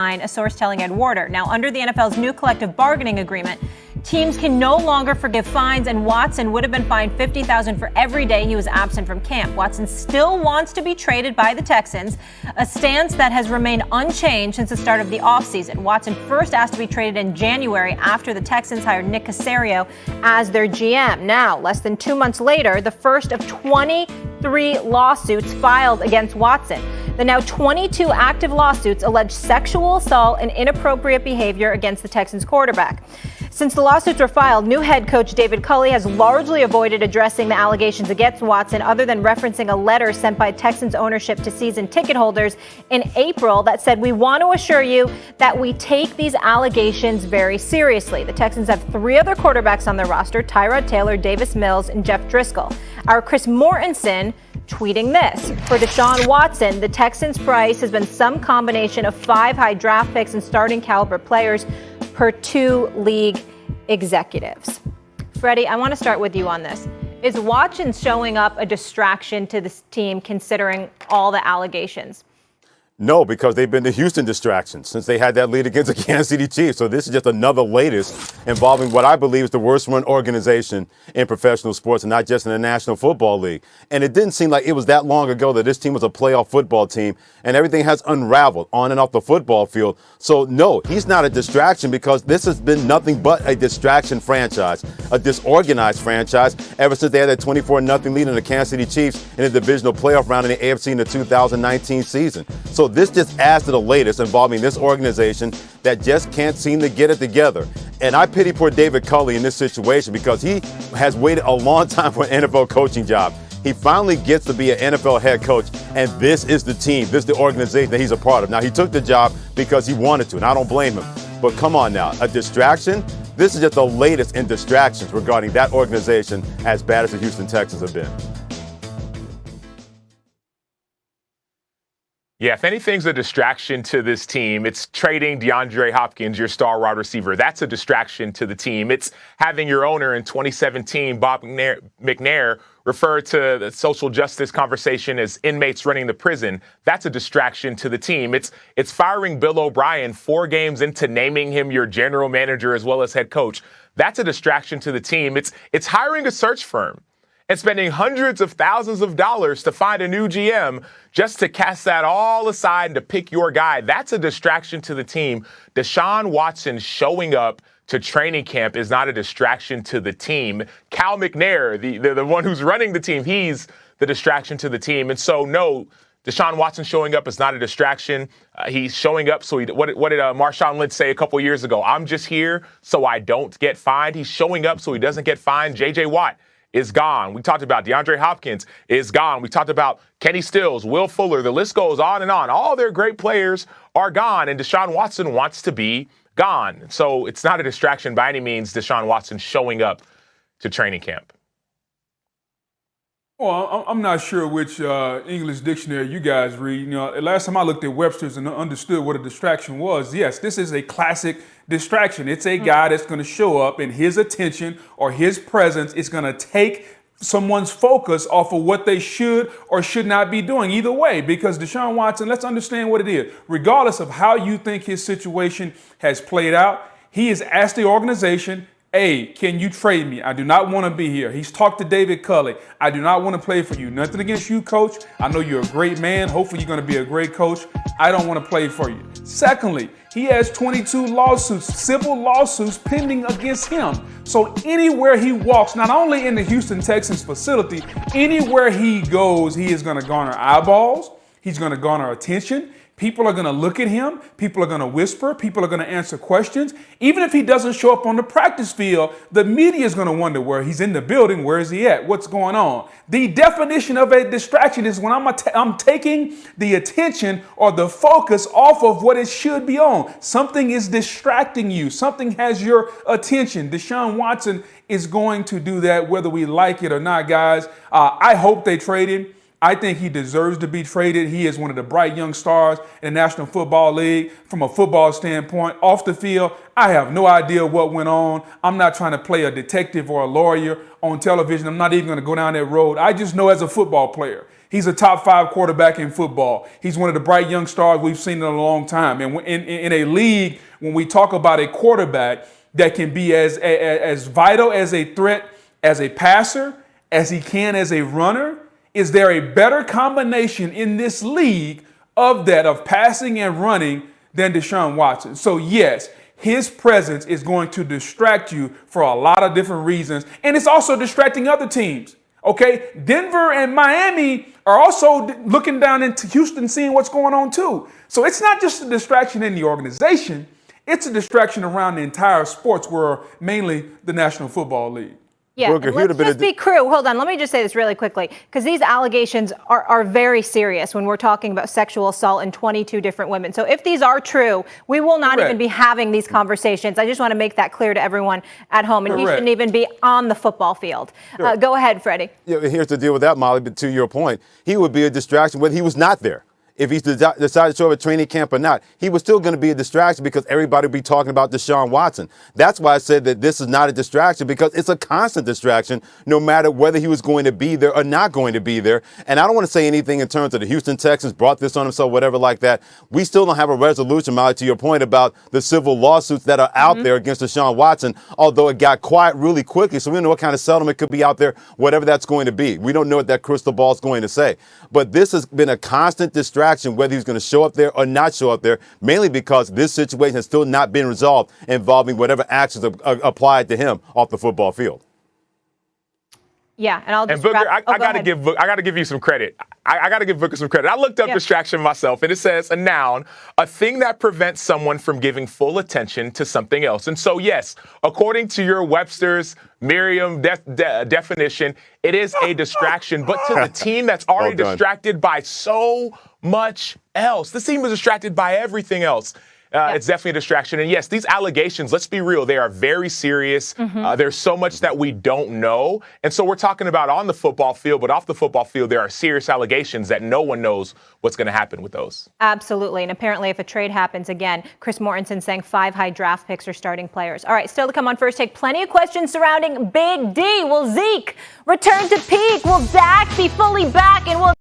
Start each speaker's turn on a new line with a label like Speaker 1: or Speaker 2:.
Speaker 1: A source telling Ed Warder. Now, under the NFL's new collective bargaining agreement, teams can no longer forgive fines, and Watson would have been fined $50,000 for every day he was absent from camp. Watson still wants to be traded by the Texans, a stance that has remained unchanged since the start of the offseason. Watson first asked to be traded in January after the Texans hired Nick Caserio as their GM. Now, less than 2 months later, the first of 23 lawsuits filed against Watson. The now 22 active lawsuits allege sexual assault and inappropriate behavior against the Texans quarterback. Since the lawsuits were filed, new head coach David Culley has largely avoided addressing the allegations against Watson, other than referencing a letter sent by Texans ownership to season ticket holders in April that said, "We want to assure you that we take these allegations very seriously." The Texans have 3 other quarterbacks on their roster: Tyrod Taylor, Davis Mills, and Jeff Driscoll. Our Chris Mortensen tweeting this: for Deshaun Watson, the Texans' price has been some combination of 5 high draft picks and starting caliber players per 2 league executives. Freddie, I want to start with you on this. Is Watson showing up a distraction to this team considering all the allegations?
Speaker 2: No, because they've been the Houston distraction since they had that lead against the Kansas City Chiefs. So this is just another latest involving what I believe is the worst run organization in professional sports, and not just in the National Football League. And it didn't seem like it was that long ago that this team was a playoff football team, and everything has unraveled on and off the football field. So no, he's not a distraction, because this has been nothing but a distraction franchise, a disorganized franchise ever since they had that 24-0 lead in the Kansas City Chiefs in the divisional playoff round in the AFC in the 2019 season. So this just adds to the latest involving this organization that just can't seem to get it together. And I pity poor David Culley in this situation, because he has waited a long time for an NFL coaching job. He finally gets to be an NFL head coach, and this is the team, this is the organization that he's a part of. Now, he took the job because he wanted to, and I don't blame him. But come on now, a distraction? This is just the latest in distractions regarding that organization, as bad as the Houston Texans have been.
Speaker 3: Yeah, if anything's a distraction to this team, it's trading DeAndre Hopkins, your star wide receiver. That's a distraction to the team. It's having your owner in 2017, Bob McNair, refer to the social justice conversation as inmates running the prison. That's a distraction to the team. It's firing Bill O'Brien 4 games into naming him your general manager as well as head coach. That's a distraction to the team. It's hiring a search firm and spending hundreds of thousands of dollars to find a new GM just to cast that all aside and to pick your guy. That's a distraction to the team. Deshaun Watson showing up to training camp is not a distraction to the team. Cal McNair, the one who's running the team, he's the distraction to the team. And so, no, Deshaun Watson showing up is not a distraction. He's showing up so what did Marshawn Lynch say a couple years ago? I'm just here so I don't get fined. He's showing up so he doesn't get fined. J.J. Watt is gone. We talked about DeAndre Hopkins is gone. We talked about Kenny Stills, Will Fuller. The list goes on and on. All their great players are gone, and Deshaun Watson wants to be gone. So it's not a distraction by any means, Deshaun Watson showing up to training camp.
Speaker 4: Well, I'm not sure which English dictionary you guys read. You know, last time I looked at Webster's and understood what a distraction was, yes, this is a classic distraction. It's a guy that's going to show up, and his attention or his presence is going to take someone's focus off of what they should or should not be doing. Either way, because Deshaun Watson, let's understand what it is. Regardless of how you think his situation has played out, he has asked the organization, "Hey, can you trade me? I do not want to be here." He's talked to David Culley. "I do not want to play for you. Nothing against you, coach. I know you're a great man. Hopefully you're going to be a great coach. I don't want to play for you." Secondly, he has 22 lawsuits, civil lawsuits pending against him. So anywhere he walks, not only in the Houston Texans facility, anywhere he goes, he is going to garner eyeballs. He's going to garner attention. People are going to look at him. People are going to whisper. People are going to answer questions. Even if he doesn't show up on the practice field, the media is going to wonder where he's in the building. Where is he at? What's going on? The definition of a distraction is when I'm taking the attention or the focus off of what it should be on. Something is distracting you. Something has your attention. Deshaun Watson is going to do that whether we like it or not, guys. I hope they trade him. I think he deserves to be traded. He is one of the bright young stars in the National Football League. From a football standpoint, off the field, I have no idea what went on. I'm not trying to play a detective or a lawyer on television. I'm not even going to go down that road. I just know as a football player, He's a top 5 quarterback in football. He's one of the bright young stars we've seen in a long time. And in a league, when we talk about a quarterback that can be as vital as a threat as a passer as he can as a runner, is there a better combination in this league of passing and running than Deshaun Watson? So yes, his presence is going to distract you for a lot of different reasons. And it's also distracting other teams. Okay, Denver and Miami are also looking down into Houston, seeing what's going on too. So it's not just a distraction in the organization, it's a distraction around the entire sports world, mainly the National Football League.
Speaker 1: Yeah, let's just be clear. Hold on, let me just say this really quickly, because these allegations are very serious when we're talking about sexual assault in 22 different women. So if these are true, we will not even be having these conversations. I just want to make that clear to everyone at home, and he shouldn't even be on the football field. Go ahead, Freddie.
Speaker 2: Yeah, here's the deal with that, Molly, but to your point, he would be a distraction whether he was not there. If he decided to show up at training camp or not, he was still going to be a distraction because everybody would be talking about Deshaun Watson. That's why I said that this is not a distraction, because it's a constant distraction no matter whether he was going to be there or not going to be there. And I don't want to say anything in terms of the Houston Texans brought this on themselves, whatever like that. We still don't have a resolution, Molly, to your point about the civil lawsuits that are out there against Deshaun Watson, although it got quiet really quickly. So we don't know what kind of settlement could be out there, whatever that's going to be. We don't know what that crystal ball is going to say. But this has been a constant distraction, whether he's going to show up there or not show up there, mainly because this situation has still not been resolved involving whatever actions are applied to him off the football field.
Speaker 1: Yeah, and I'll just
Speaker 3: Booker, I got to give you some credit. I got to give Booker some credit. I looked up distraction myself, and it says a noun, a thing that prevents someone from giving full attention to something else. And so, yes, according to your Webster's Merriam definition, it is a distraction, but to the team that's already distracted by so much else. This team is distracted by everything else. It's definitely a distraction. And yes, these allegations, let's be real, they are very serious. There's so much that we don't know. And so we're talking about on the football field, but off the football field, there are serious allegations that no one knows what's going to happen with those.
Speaker 1: Absolutely. And apparently if a trade happens again, Chris Mortensen saying 5 high draft picks are starting players. All right, still to come on First Take, plenty of questions surrounding Big D. Will Zeke return to peak? Will Dak be fully back? And will